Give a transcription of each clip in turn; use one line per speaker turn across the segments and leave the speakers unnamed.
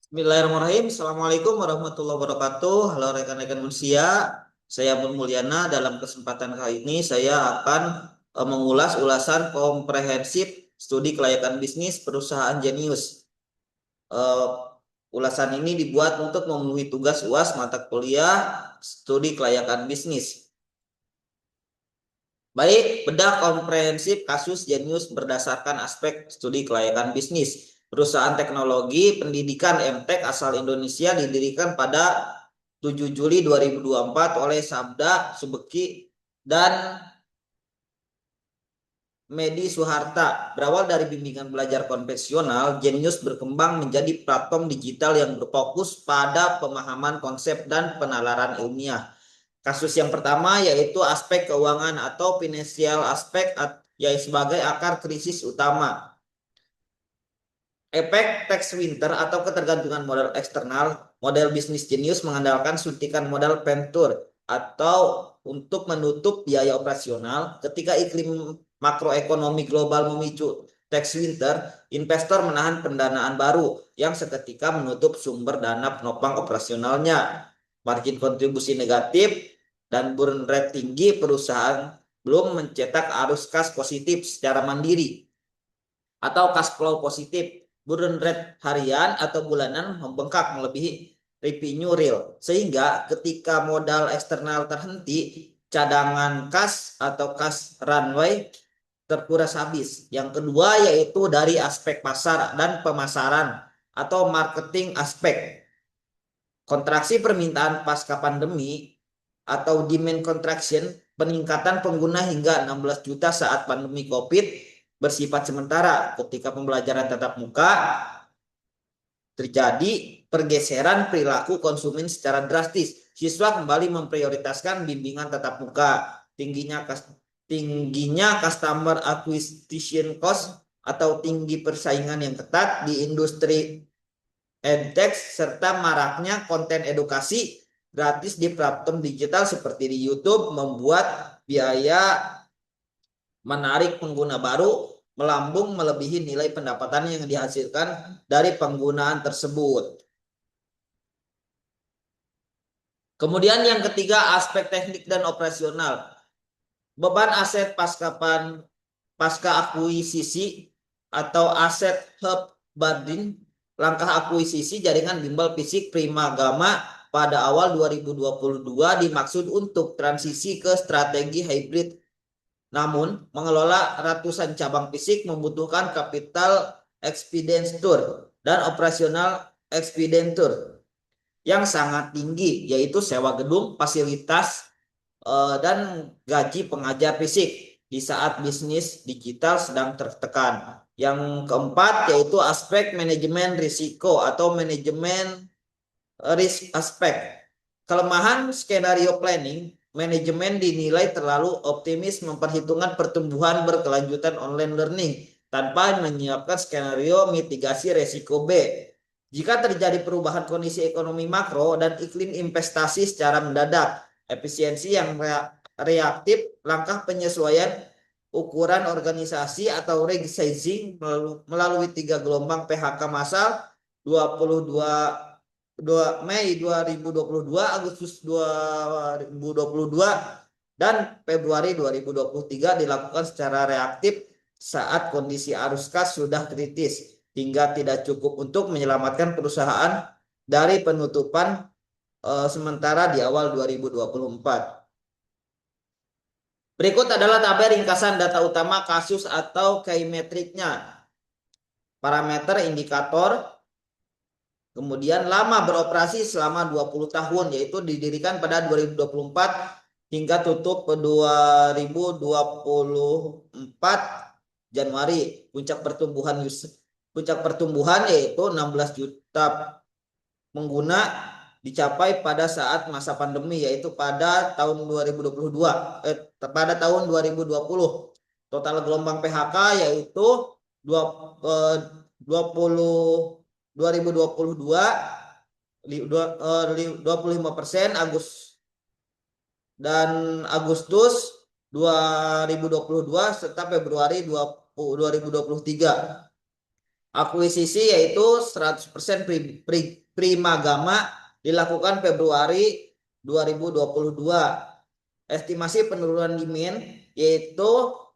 Bismillahirrahmanirrahim. Assalamualaikum warahmatullahi wabarakatuh. Halo rekan-rekan manusia. Saya Bun Mulyana. Dalam kesempatan kali ini saya akan mengulas ulasan komprehensif studi kelayakan bisnis perusahaan Jenius. Eh, Ulasan ini dibuat untuk memenuhi tugas UAS mata kuliah studi kelayakan bisnis. Baik, bedah komprehensif kasus Jenius berdasarkan aspek studi kelayakan bisnis. Perusahaan teknologi pendidikan MTek asal Indonesia didirikan pada 7 Juli 2024 oleh Sabda Subeki dan Medi Suharta. Berawal dari bimbingan belajar konvensional, Jenius berkembang menjadi platform digital yang berfokus pada pemahaman konsep dan penalaran ilmiah. Kasus yang pertama yaitu aspek keuangan atau financial aspek yaitu sebagai akar krisis utama. Efek tax winter atau ketergantungan modal eksternal, model bisnis Genius mengandalkan suntikan modal venture atau untuk menutup biaya operasional. Ketika iklim makroekonomi global memicu tax winter, investor menahan pendanaan baru yang seketika menutup sumber dana penopang operasionalnya. Margin kontribusi negatif dan burn rate tinggi, perusahaan belum mencetak arus kas positif secara mandiri atau cash flow positif. Burn rate harian atau bulanan membengkak melebihi revenue real, sehingga ketika modal eksternal terhenti, cadangan kas atau cash runway terkuras habis. Yang kedua yaitu dari aspek pasar dan pemasaran atau marketing aspek. Kontraksi permintaan pasca pandemi atau demand contraction, peningkatan pengguna hingga 16 juta saat pandemi COVID bersifat sementara. Ketika pembelajaran tatap muka, terjadi pergeseran perilaku konsumen secara drastis. Siswa kembali memprioritaskan bimbingan tatap muka. Tingginya customer acquisition cost atau tinggi persaingan yang ketat di industri edtech serta maraknya konten edukasi gratis di platform digital seperti di YouTube membuat biaya menarik pengguna baru melambung melebihi nilai pendapatan yang dihasilkan dari penggunaan tersebut. Kemudian yang ketiga, aspek teknik dan operasional. Beban aset pasca akuisisi atau aset hub burden, langkah akuisisi jaringan bimbel fisik Primagama pada awal 2022 dimaksud untuk transisi ke strategi hybrid. Namun, mengelola ratusan cabang fisik membutuhkan capital expenditure dan operasional expenditure yang sangat tinggi, yaitu sewa gedung, fasilitas, dan gaji pengajar fisik di saat bisnis digital sedang tertekan. Yang keempat yaitu aspek manajemen risiko atau manajemen risk aspek. Kelemahan skenario planning, manajemen dinilai terlalu optimis memperhitungkan pertumbuhan berkelanjutan online learning tanpa menyiapkan skenario mitigasi resiko B. Jika terjadi perubahan kondisi ekonomi makro dan iklim investasi secara mendadak, efisiensi yang reaktif, langkah penyesuaian ukuran organisasi atau rightsizing melalui 3 gelombang PHK massal 22 Mei 2022, Agustus 2022, dan Februari 2023 dilakukan secara reaktif saat kondisi arus kas sudah kritis hingga tidak cukup untuk menyelamatkan perusahaan dari penutupan sementara di awal 2024. Berikut adalah tabel ringkasan data utama kasus atau key metriknya. Parameter indikator, kemudian lama beroperasi selama 20 tahun, yaitu didirikan pada 2024 hingga tutup 2024 Januari. Puncak pertumbuhan yaitu 16 juta pengguna dicapai pada saat masa pandemi, yaitu pada tahun 2022 pada tahun 2020. Total gelombang PHK yaitu 2022 25% Agustus 2022 serta Februari 2023. Akuisisi yaitu 100% Primagama dilakukan Februari 2022. Estimasi penurunan demand yaitu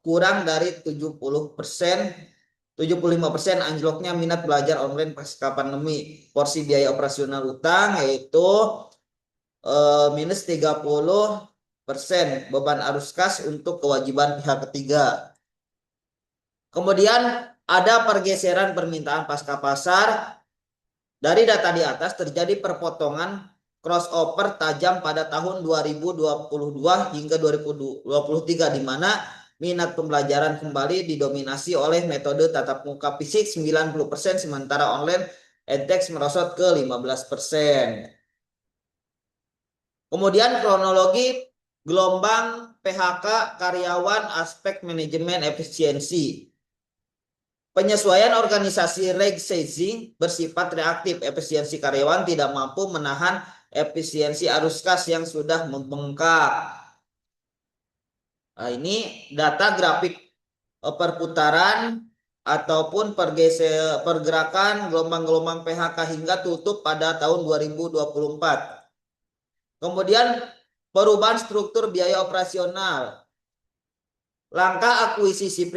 kurang dari 75% anjloknya minat belajar online pasca pandemi. Porsi biaya operasional utang yaitu minus 30%, beban arus kas untuk kewajiban pihak ketiga. Kemudian ada pergeseran permintaan pasca pasar. Dari data di atas terjadi perpotongan crossover tajam pada tahun 2022 hingga 2023 di mana minat pembelajaran kembali didominasi oleh metode tatap muka fisik 90%, sementara online edtech merosot ke 15%. Kemudian kronologi gelombang PHK karyawan, aspek manajemen efisiensi. Penyesuaian organisasi right-sizing bersifat reaktif. Efisiensi karyawan tidak mampu menahan efisiensi arus kas yang sudah membengkak. Nah, ini data grafik perputaran ataupun pergerakan gelombang-gelombang PHK hingga tutup pada tahun 2024. Kemudian perubahan struktur biaya operasional. Langkah akuisisi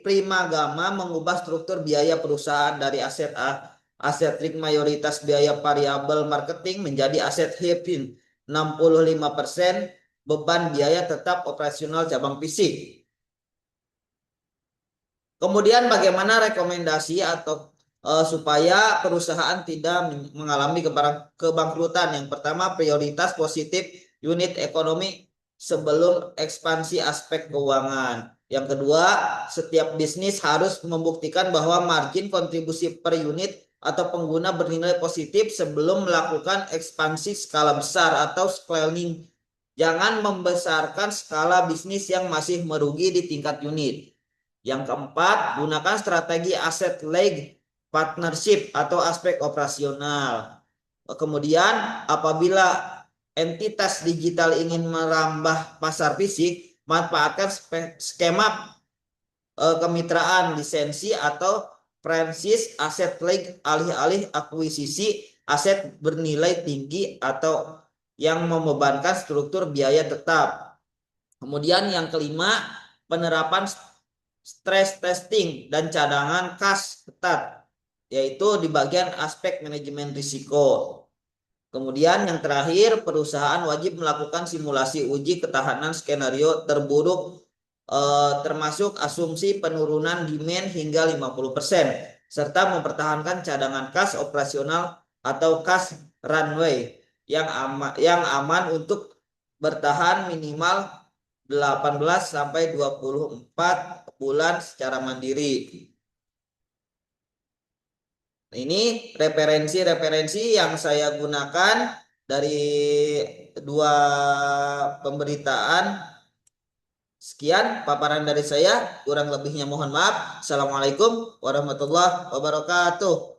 Primagama mengubah struktur biaya perusahaan dari aset trik mayoritas biaya variabel marketing menjadi aset heavy 65%, beban biaya tetap operasional cabang fisik. Kemudian bagaimana rekomendasi atau supaya perusahaan tidak mengalami kebangkrutan? Yang pertama, prioritas positif unit ekonomi sebelum ekspansi aspek keuangan. Yang kedua, setiap bisnis harus membuktikan bahwa margin kontribusi per unit atau pengguna bernilai positif sebelum melakukan ekspansi skala besar atau scaling. Jangan membesarkan skala bisnis yang masih merugi di tingkat unit. Yang keempat, gunakan strategi asset light partnership atau aspek operasional. Kemudian, apabila entitas digital ingin merambah pasar fisik, manfaatkan skema kemitraan lisensi atau franchise aset light alih-alih akuisisi aset bernilai tinggi atau yang membebankan struktur biaya tetap. Kemudian yang kelima, penerapan stress testing dan cadangan kas ketat, yaitu di bagian aspek manajemen risiko. Kemudian yang terakhir, perusahaan wajib melakukan simulasi uji ketahanan skenario terburuk termasuk asumsi penurunan demand hingga 50%, serta mempertahankan cadangan kas operasional atau kas runway yang aman untuk bertahan minimal 18 sampai 24 bulan secara mandiri. Ini referensi-referensi yang saya gunakan dari dua pemberitaan. Sekian paparan dari saya, kurang lebihnya mohon maaf. Assalamualaikum warahmatullahi wabarakatuh.